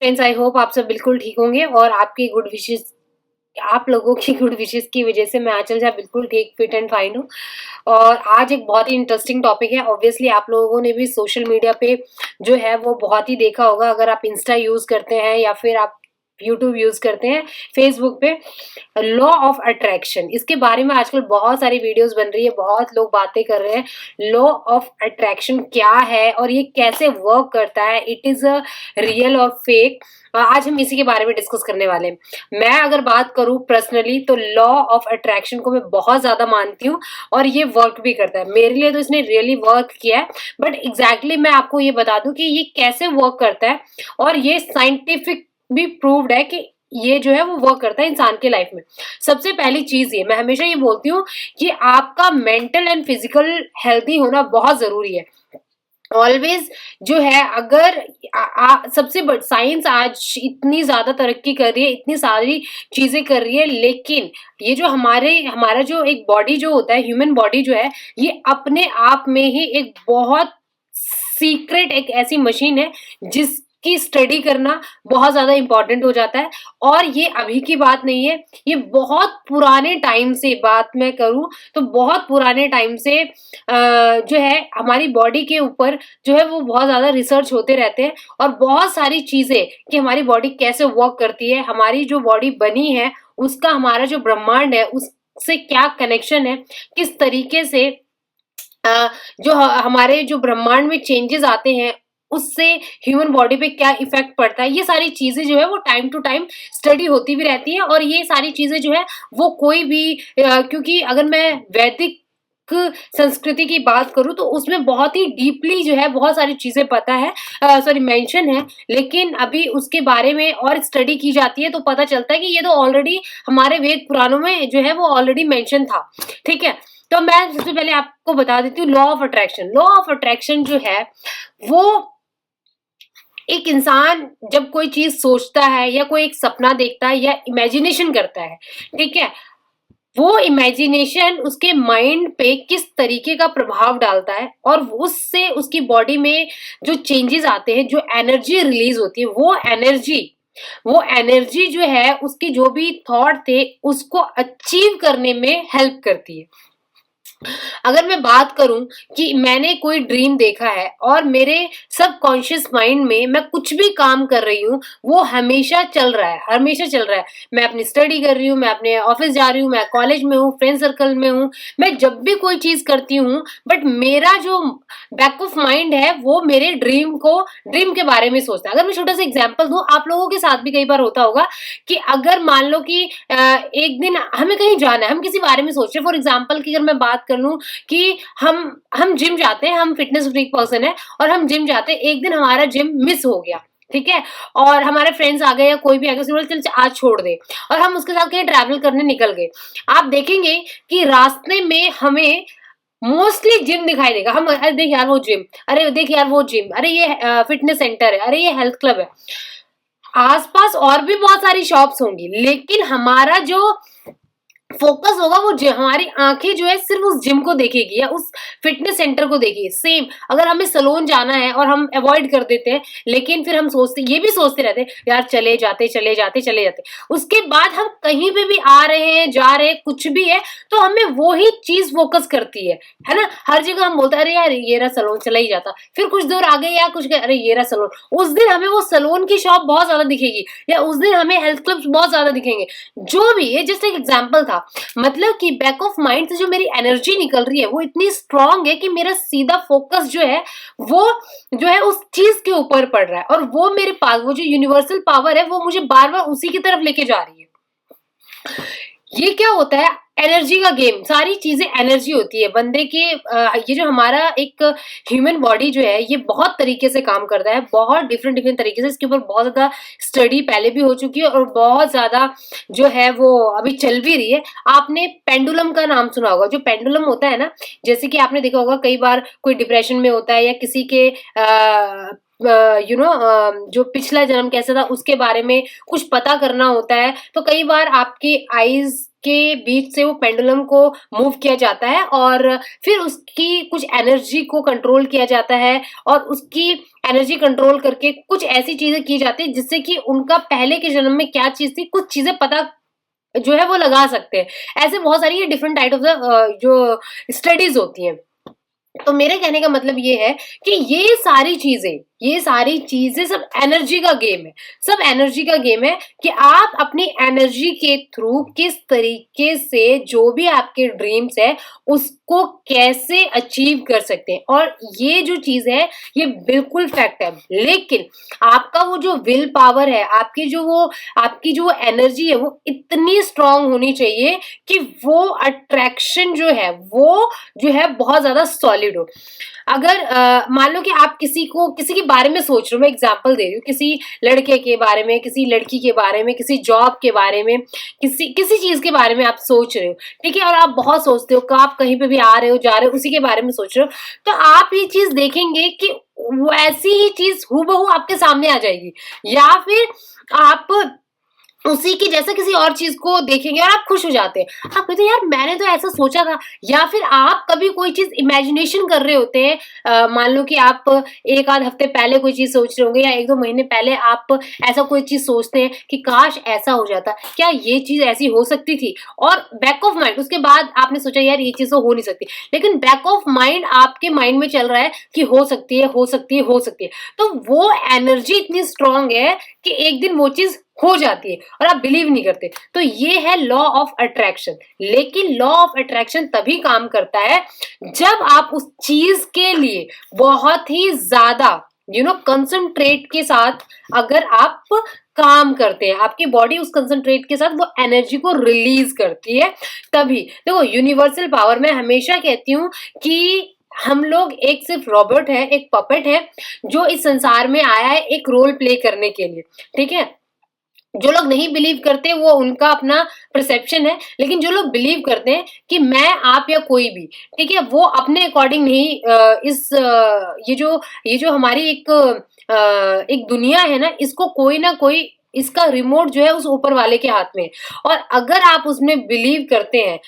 Friends, I hope आप सब बिल्कुल ठीक होंगे और आपकी गुड विशेस आप लोगों की गुड विशेस की वजह से मैं आंचल झा बिल्कुल ठीक फिट एंड फाइन हूँ। और आज एक बहुत ही इंटरेस्टिंग टॉपिक है। ऑब्वियसली आप लोगों ने भी सोशल मीडिया पे जो है वो बहुत ही देखा होगा। अगर आप इंस्टा यूज करते हैं या फिर आप यूट्यूब यूज करते हैं, फेसबुक पे लॉ ऑफ अट्रैक्शन, इसके बारे में आजकल बहुत सारी वीडियोस बन रही है, बहुत लोग बातें कर रहे हैं। लॉ ऑफ अट्रैक्शन क्या है और ये कैसे वर्क करता है, इट इज अ रियल और फेक, आज हम इसी के बारे में डिस्कस करने वाले हैं। मैं अगर बात करूं पर्सनली तो लॉ ऑफ अट्रैक्शन को मैं बहुत ज्यादा मानती हूँ और ये वर्क भी करता है मेरे लिए, तो इसने रियली वर्क किया है। बट एग्जैक्टली मैं आपको ये बता दूं कि ये कैसे वर्क करता है और ये साइंटिफिक भी प्रूव्ड है कि ये जो है वो वर्क करता है इंसान के लाइफ में। सबसे पहली चीज ये मैं हमेशा ये बोलती हूँ कि आपका मेंटल एंड फिजिकल हेल्थी होना बहुत जरूरी है। ऑलवेज जो है, अगर सबसे बड़ी साइंस आज इतनी ज्यादा तरक्की कर रही है, इतनी सारी चीजें कर रही है, लेकिन ये जो हमारा जो एक बॉडी जो होता है, ह्यूमन बॉडी जो है, ये अपने आप में ही एक बहुत सीक्रेट एक ऐसी मशीन है जिसकी स्टडी करना बहुत ज्यादा इंपॉर्टेंट हो जाता है। और ये अभी की बात नहीं है, ये बहुत पुराने टाइम से बात मैं करूं तो बहुत पुराने टाइम से जो है हमारी बॉडी के ऊपर जो है वो बहुत ज्यादा रिसर्च होते रहते हैं और बहुत सारी चीजें कि हमारी बॉडी कैसे वर्क करती है, हमारी जो बॉडी बनी है उसका हमारा जो ब्रह्मांड है उससे क्या कनेक्शन है, किस तरीके से जो हमारे जो ब्रह्मांड में चेंजेस आते हैं उससे ह्यूमन बॉडी पे क्या इफेक्ट पड़ता है, ये सारी चीजें जो है वो टाइम टू टाइम स्टडी होती भी रहती है। और ये सारी चीजें जो है वो कोई भी क्योंकि अगर मैं वैदिक संस्कृति की बात करूं तो उसमें बहुत ही डीपली जो है बहुत सारी चीजें पता है, सॉरी मेंशन है, लेकिन अभी उसके बारे में और स्टडी की जाती है तो पता चलता है कि ये तो ऑलरेडी हमारे वेद पुराणों में जो है वो ऑलरेडी मेंशन था। ठीक है, तो मैं सबसे पहले आपको बता देती हूँ law of attraction. Law of attraction जो है वो एक इंसान जब कोई चीज सोचता है या कोई एक सपना देखता है या इमेजिनेशन करता है, ठीक है, वो इमेजिनेशन उसके माइंड पे किस तरीके का प्रभाव डालता है और उससे उसकी बॉडी में जो चेंजेस आते हैं, जो एनर्जी रिलीज होती है, वो एनर्जी जो है उसके जो भी थॉट थे उसको अचीव करने में हेल्प करती है। अगर मैं बात करूं कि मैंने कोई ड्रीम देखा है और मेरे सबकॉन्शियस माइंड में मैं कुछ भी काम कर रही हूँ वो हमेशा चल रहा है, हमेशा चल रहा है। मैं अपनी स्टडी कर रही हूँ, मैं अपने ऑफिस जा रही हूँ, मैं कॉलेज में हूँ, फ्रेंड सर्कल में हूँ, मैं जब भी कोई चीज करती हूँ, बट मेरा जो बैक ऑफ माइंड है वो मेरे ड्रीम के बारे में सोचता है। अगर मैं छोटा सा एग्जाम्पल दूं, आप लोगों के साथ भी कई बार होता होगा कि अगर मान लो कि एक दिन हमें कहीं जाना है, हम किसी बारे में सोच रहे हैं। फॉर एग्जाम्पल की अगर मैं बात कर लूं कि हम जिम जाते हैं, हम फिटनेस फ्रीक पर्सन है और हम जिम जाते हैं, एक दिन हमारा जिम मिस हो गया, ठीक है, और हमारे फ्रेंड्स आ गए या कोई भी आ गया, चल आज छोड़ दे, और हम उसके साथ कहीं ट्रैवल करने निकल गए। आप देखेंगे कि रास्ते में हमें मोस्टली जिम दिखाई देगा। हम अरे देख यार वो जिम, अरे देख यार वो जिम, अरे ये फिटनेस सेंटर है, अरे ये हेल्थ क्लब है। आसपास और भी बहुत सारी शॉप्स होंगी, लेकिन हमारा जो फोकस होगा वो हमारी आंखें जो है सिर्फ उस जिम को देखेगी या उस फिटनेस सेंटर को देखेगी। सेम अगर हमें सैलून जाना है और हम अवॉइड कर देते हैं, लेकिन फिर हम ये भी सोचते रहते हैं यार चले जाते, उसके बाद हम कहीं पे भी आ रहे हैं, जा रहे हैं, कुछ भी है तो हमें वो ही चीज फोकस करती है ना। हर जगह हम बोलते हैं अरे यार ये रहा सैलून, चला ही जाता, फिर कुछ दूर आगे या कुछ अरे ये रहा सैलून, उस दिन हमें वो सैलून की शॉप बहुत ज्यादा दिखेगी या उस दिन हमें हेल्थ क्लब्स बहुत ज्यादा दिखेंगे। जो भी, ये जस्ट एक एग्जाम्पल था। मतलब कि बैक ऑफ माइंड से जो मेरी एनर्जी निकल रही है वो इतनी स्ट्रांग है कि मेरा सीधा फोकस जो है वो जो है उस चीज के ऊपर पड़ रहा है और वो मेरे पास वो जो यूनिवर्सल पावर है वो मुझे बार बार उसी की तरफ लेके जा रही है। ये क्या होता है, एनर्जी का गेम, सारी चीजें एनर्जी होती है बंदे के। ये जो हमारा एक ह्यूमन बॉडी जो है ये बहुत तरीके से काम करता है, बहुत डिफरेंट तरीके से। इसके ऊपर बहुत ज्यादा स्टडी पहले भी हो चुकी है और बहुत ज्यादा जो है वो अभी चल भी रही है। आपने पेंडुलम का नाम सुना होगा। जो पेंडुलम होता है ना, जैसे कि आपने देखा होगा कई बार कोई डिप्रेशन में होता है या किसी के जो पिछला जन्म कैसा था उसके बारे में कुछ पता करना होता है, तो कई बार आपके आईज़ के बीच से वो पेंडुलम को मूव किया जाता है और फिर उसकी कुछ एनर्जी को कंट्रोल किया जाता है और उसकी एनर्जी कंट्रोल करके कुछ ऐसी चीज़ें की जाती हैं जिससे कि उनका पहले के जन्म में क्या चीज़ थी, कुछ चीज़ें पता जो है वो लगा सकते हैं। ऐसे बहुत सारी ये डिफरेंट टाइप ऑफ जो स्टडीज़ होती हैं। तो मेरे कहने का मतलब ये है कि ये सारी चीज़ें सब एनर्जी का गेम है। सब एनर्जी का गेम है कि आप अपनी एनर्जी के थ्रू किस तरीके से जो भी आपके ड्रीम्स हैं, उसको कैसे अचीव कर सकते हैं और ये जो चीज़ है, ये बिल्कुल फैक्ट है। लेकिन आपका वो जो विल पावर है, आपकी जो एनर्जी है, वो इतनी स्ट्रॉन्ग होनी चाहिए कि वो अट्रैक्शन जो है, वो जो है बहुत ज़्यादा सॉलिड हो। अगर मान लो कि आप किसी के बारे में सोच रहे हो, मैं एग्ज़ाम्पल दे रही हूँ, किसी लड़के के बारे में, किसी लड़की के बारे में, किसी जॉब के बारे में, किसी किसी चीज़ के बारे में आप सोच रहे हो, ठीक है? और आप बहुत सोचते हो कि आप कहीं पे भी आ रहे हो, जा रहे हो, उसी के बारे में सोच रहे हो, तो आप ये चीज़ देखेंगे कि वैसी ही चीज़ हूबहू आपके सामने आ जाएगी या फिर आप उसी की जैसा किसी और चीज़ को देखेंगे और आप खुश हो जाते हैं। आप कहते हैं यार मैंने तो ऐसा सोचा था या फिर आप कभी कोई चीज़ इमेजिनेशन कर रहे होते हैं मान लो कि आप 1 आध हफ्ते पहले कोई चीज़ सोच रहे होंगे या 1-2 महीने पहले आप ऐसा कोई चीज़ सोचते हैं कि काश ऐसा हो जाता, क्या ये चीज़ ऐसी हो सकती थी? और बैक ऑफ माइंड उसके बाद आपने सोचा यार ये चीज़ तो हो नहीं सकती। लेकिन बैक ऑफ माइंड आपके माइंड में चल रहा है कि हो सकती है, हो सकती है, हो सकती है। तो वो एनर्जी इतनी स्ट्रॉन्ग है कि एक दिन वो चीज़ हो जाती है और आप बिलीव नहीं करते। तो ये है लॉ ऑफ अट्रैक्शन। लेकिन लॉ ऑफ अट्रैक्शन तभी काम करता है जब आप उस चीज़ के लिए बहुत ही ज़्यादा कंसंट्रेट के साथ अगर आप काम करते हैं, आपकी बॉडी उस कंसंट्रेट के साथ वो एनर्जी को रिलीज़ करती है तभी। देखो यूनिवर्सल पावर मैं हमेशा कहती हूँ कि हम लोग एक सिर्फ रोबोट है, एक पपेट है जो इस संसार में आया है एक रोल प्ले करने के लिए, ठीक है? जो लोग नहीं बिलीव करते वो उनका अपना परसेप्शन है, लेकिन जो लोग बिलीव करते हैं कि मैं, आप या कोई भी, ठीक है? वो अपने अकॉर्डिंग नहीं ये जो हमारी एक दुनिया है ना, इसको कोई ना कोई इसका रिमोट जो है उस ऊपर वाले के हाथ में है और अगर आप उसमें बिलीव करते हैं,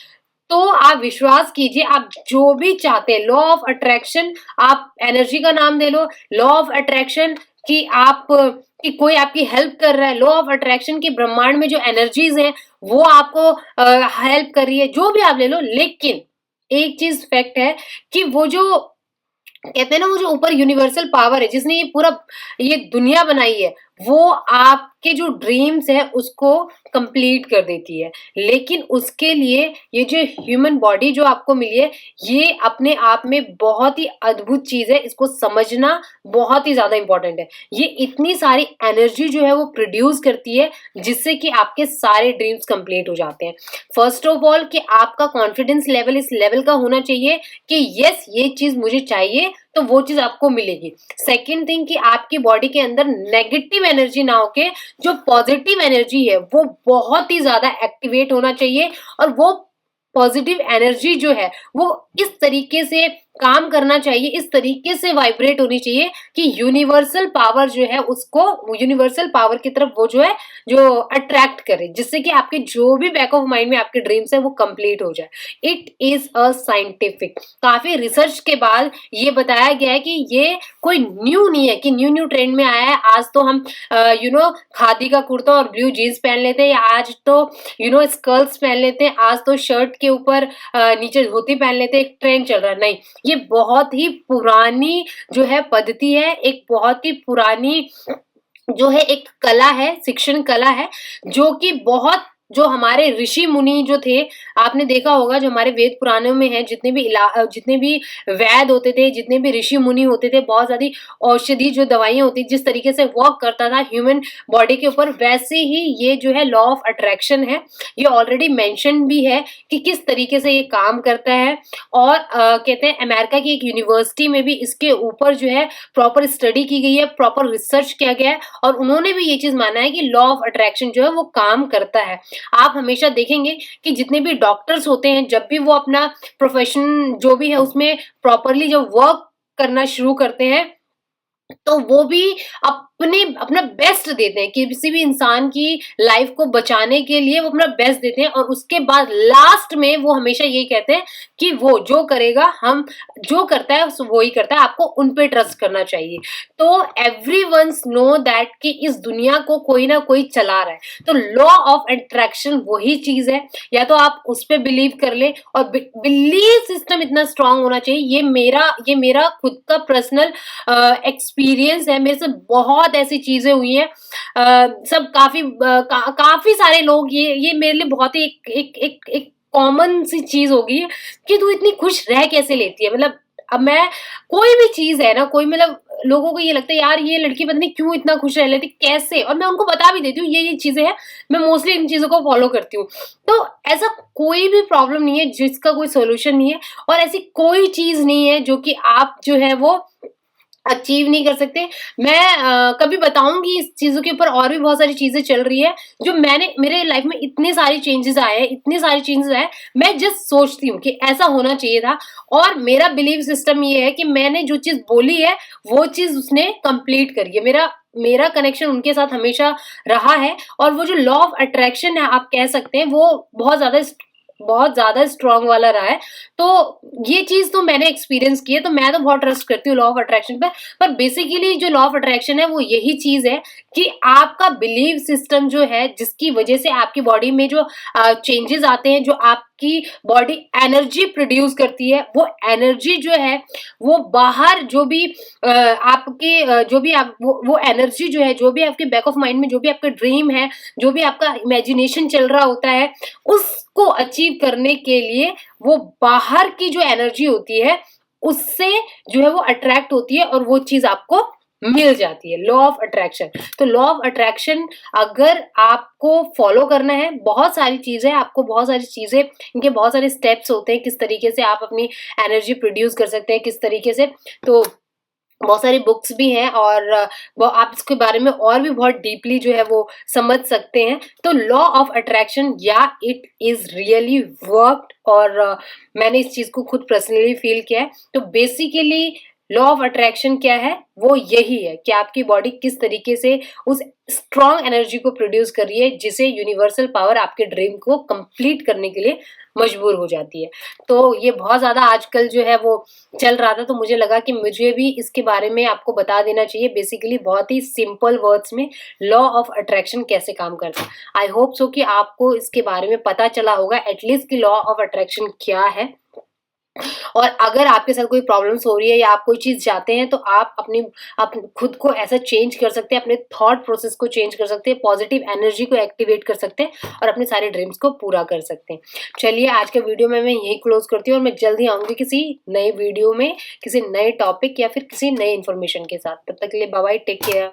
तो आप विश्वास कीजिए आप जो भी चाहते हैं लॉ ऑफ अट्रैक्शन आप एनर्जी का नाम दे लो, लॉ ऑफ अट्रैक्शन कि कोई आपकी हेल्प कर रहा है, लॉ ऑफ अट्रैक्शन की ब्रह्मांड में जो एनर्जीज़ हैं वो आपको हेल्प कर रही है, जो भी आप ले लो लेकिन एक चीज़ फैक्ट है कि वो जो कहते हैं ना वो जो ऊपर यूनिवर्सल पावर है जिसने ये दुनिया बनाई है वो आपके जो ड्रीम्स है उसको कंप्लीट कर देती है लेकिन उसके लिए ये जो ह्यूमन बॉडी जो आपको मिली है ये अपने आप में बहुत ही अद्भुत चीज है इसको समझना बहुत ही ज्यादा इंपॉर्टेंट है ये इतनी सारी एनर्जी जो है वो प्रोड्यूस करती है जिससे कि आपके सारे ड्रीम्स कंप्लीट हो जाते हैं फर्स्ट ऑफ ऑल कि आपका कॉन्फिडेंस लेवल इस लेवल का होना चाहिए कि यस ये चीज मुझे चाहिए तो वो चीज आपको मिलेगी सेकेंड थिंग कि आपकी बॉडी के अंदर नेगेटिव एनर्जी ना होके जो पॉजिटिव एनर्जी है वो बहुत ही ज्यादा एक्टिवेट होना चाहिए और वो पॉजिटिव एनर्जी जो है वो इस तरीके से काम करना चाहिए इस तरीके से वाइब्रेट होनी चाहिए कि यूनिवर्सल पावर जो है उसको यूनिवर्सल पावर की तरफ वो जो है जो अट्रैक्ट करे जिससे कि आपके जो भी बैक ऑफ माइंड में आपके ड्रीम्स है वो कंप्लीट हो जाए इट इज अ साइंटिफिक काफी रिसर्च के बाद ये बताया गया है कि ये कोई न्यू नहीं है कि न्यू ट्रेंड में आया है आज तो हम खादी का कुर्ता और ब्लू जीन्स पहन लेते हैं या आज तो स्कर्ट्स पहन लेते हैं आज तो शर्ट के ऊपर नीचे धोती पहन लेते हैं एक ट्रेंड चल रहा है नहीं ये बहुत ही पुरानी जो है पद्धति है एक बहुत ही पुरानी जो है एक कला है शिक्षण कला है जो कि बहुत जो हमारे ऋषि मुनि जो थे आपने देखा होगा जो हमारे वेद पुराणों में है जितने भी वैद होते थे जितने भी ऋषि मुनि होते थे बहुत सारी औषधि जो दवाइयां होती जिस तरीके से वर्क करता था ह्यूमन बॉडी के ऊपर वैसे ही ये जो है लॉ ऑफ अट्रैक्शन है ये ऑलरेडी मेंशन भी है कि किस तरीके से ये काम करता है और कहते हैं अमेरिका की एक यूनिवर्सिटी में भी इसके ऊपर जो है प्रॉपर स्टडी की गई है प्रॉपर रिसर्च किया गया है और उन्होंने भी ये चीज माना है कि लॉ ऑफ अट्रैक्शन जो है वो काम करता है आप हमेशा देखेंगे कि जितने भी डॉक्टर्स होते हैं जब भी वो अपना प्रोफेशन जो भी है उसमें प्रॉपरली जब वर्क करना शुरू करते हैं तो वो भी अपना बेस्ट देते हैं, किसी भी इंसान की लाइफ को बचाने के लिए वो अपना बेस्ट देते हैं, और उसके बाद लास्ट में वो हमेशा यही कहते हैं कि वो जो करेगा, हम जो करता है वो ही करता है, आपको उन पे ट्रस्ट करना चाहिए। तो एवरीवन्स नो दैट कि इस दुनिया को कोई ना कोई चला रहा है। तो लॉ ऑफ अट्रैक्शन वही चीज है, या तो आप उस पे बिलीव कर ले, और बिलीव सिस्टम इतना स्ट्रांग होना चाहिए। ये मेरा खुद का पर्सनल एक्सपीरियंस है, मेरे से बहुत ऐसी चीजें हुई हैं। सब काफी सारे लोग, ये मेरे लिए बहुत ही एक कॉमन सी चीज हो गई है कि तू इतनी खुश रह कैसे लेती है। मतलब अब मैं, कोई भी चीज है ना, कोई मतलब लोगों को ये लगता है यार ये लड़की पता नहीं क्यों इतना खुश रह लेती, कैसे, और मैं उनको बता भी देती हूँ ये चीजें हैं, मैं मोस्टली इन चीजों को फॉलो करती हूँ। तो ऐसा कोई भी प्रॉब्लम नहीं है जिसका कोई सोल्यूशन नहीं है, और ऐसी कोई चीज नहीं है जो कि आप जो है वो अचीव नहीं कर सकते। मैं कभी बताऊँगी इस चीज़ों के ऊपर, और भी बहुत सारी चीज़ें चल रही है, जो मेरे लाइफ में इतने सारे चेंजेज़ आए हैं, इतने सारे चेंजेज़ आए हैं, मैं जस्ट सोचती हूँ कि ऐसा होना चाहिए था। और मेरा बिलीव सिस्टम ये है कि मैंने जो चीज़ बोली है, वो चीज़ उसने कंप्लीट करी है। मेरा मेरा कनेक्शन उनके साथ हमेशा रहा है, और वो जो लॉ ऑफ अट्रैक्शन है आप कह सकते हैं, वो बहुत ज़्यादा स्ट्रॉन्ग वाला रहा है। तो ये चीज़ तो मैंने एक्सपीरियंस की है, तो मैं तो बहुत ट्रस्ट करती हूँ लॉ ऑफ अट्रैक्शन पे। पर बेसिकली जो लॉ ऑफ अट्रैक्शन है वो यही चीज़ है कि आपका बिलीव सिस्टम जो है, जिसकी वजह से आपकी बॉडी में जो चेंजेज़ आते हैं, जो आपकी बॉडी एनर्जी प्रोड्यूस करती है, वो एनर्जी जो है वो बाहर जो भी जो भी आप वो एनर्जी जो है, जो भी आपके बैक ऑफ माइंड में जो भी आपका ड्रीम है, जो भी आपका इमेजिनेशन चल रहा होता है, उसको अचीव करने के लिए वो बाहर की जो एनर्जी होती है, उससे जो है वो अट्रैक्ट होती है, और वो चीज़ आपको मिल जाती है। Law of attraction. तो लॉ ऑफ अट्रैक्शन अगर आपको फॉलो करना है, बहुत सारी चीज़ें, आपको बहुत सारी चीज़ें, इनके बहुत सारे स्टेप्स होते हैं, किस तरीके से आप अपनी एनर्जी प्रोड्यूस कर सकते हैं, किस तरीके से। तो बहुत सारी बुक्स भी हैं, और वो आप इसके बारे में और भी बहुत डीपली जो है वो समझ सकते हैं। तो लॉ ऑफ अट्रैक्शन, या इट इज रियली वर्कड, और मैंने इस चीज को खुद पर्सनली फील किया है। तो बेसिकली लॉ ऑफ अट्रैक्शन क्या है, वो यही है कि आपकी बॉडी किस तरीके से उस स्ट्रॉन्ग एनर्जी को प्रोड्यूस कर रही है, जिसे यूनिवर्सल पावर आपके ड्रीम को कंप्लीट करने के लिए मजबूर हो जाती है। तो ये बहुत ज्यादा आजकल जो है वो चल रहा था, तो मुझे लगा कि मुझे भी इसके बारे में आपको बता देना चाहिए। बेसिकली बहुत ही सिंपल वर्ड्स में लॉ ऑफ अट्रैक्शन कैसे काम करता है। आई होप सो कि आपको इसके बारे में पता चला होगा एटलीस्ट कि लॉ ऑफ अट्रैक्शन क्या है। और अगर आपके साथ कोई प्रॉब्लम्स हो रही है, या आप कोई चीज़ चाहते हैं, तो आप खुद को ऐसा चेंज कर सकते हैं, अपने थॉट प्रोसेस को चेंज कर सकते हैं, पॉजिटिव एनर्जी को एक्टिवेट कर सकते हैं, और अपने सारे ड्रीम्स को पूरा कर सकते हैं। चलिए आज के वीडियो में मैं यही क्लोज करती हूँ, और मैं जल्दी आऊँगी किसी नए वीडियो में, किसी नए टॉपिक या फिर किसी नए इन्फॉर्मेशन के साथ। तब तक के लिए बाय बाय, टेक केयर।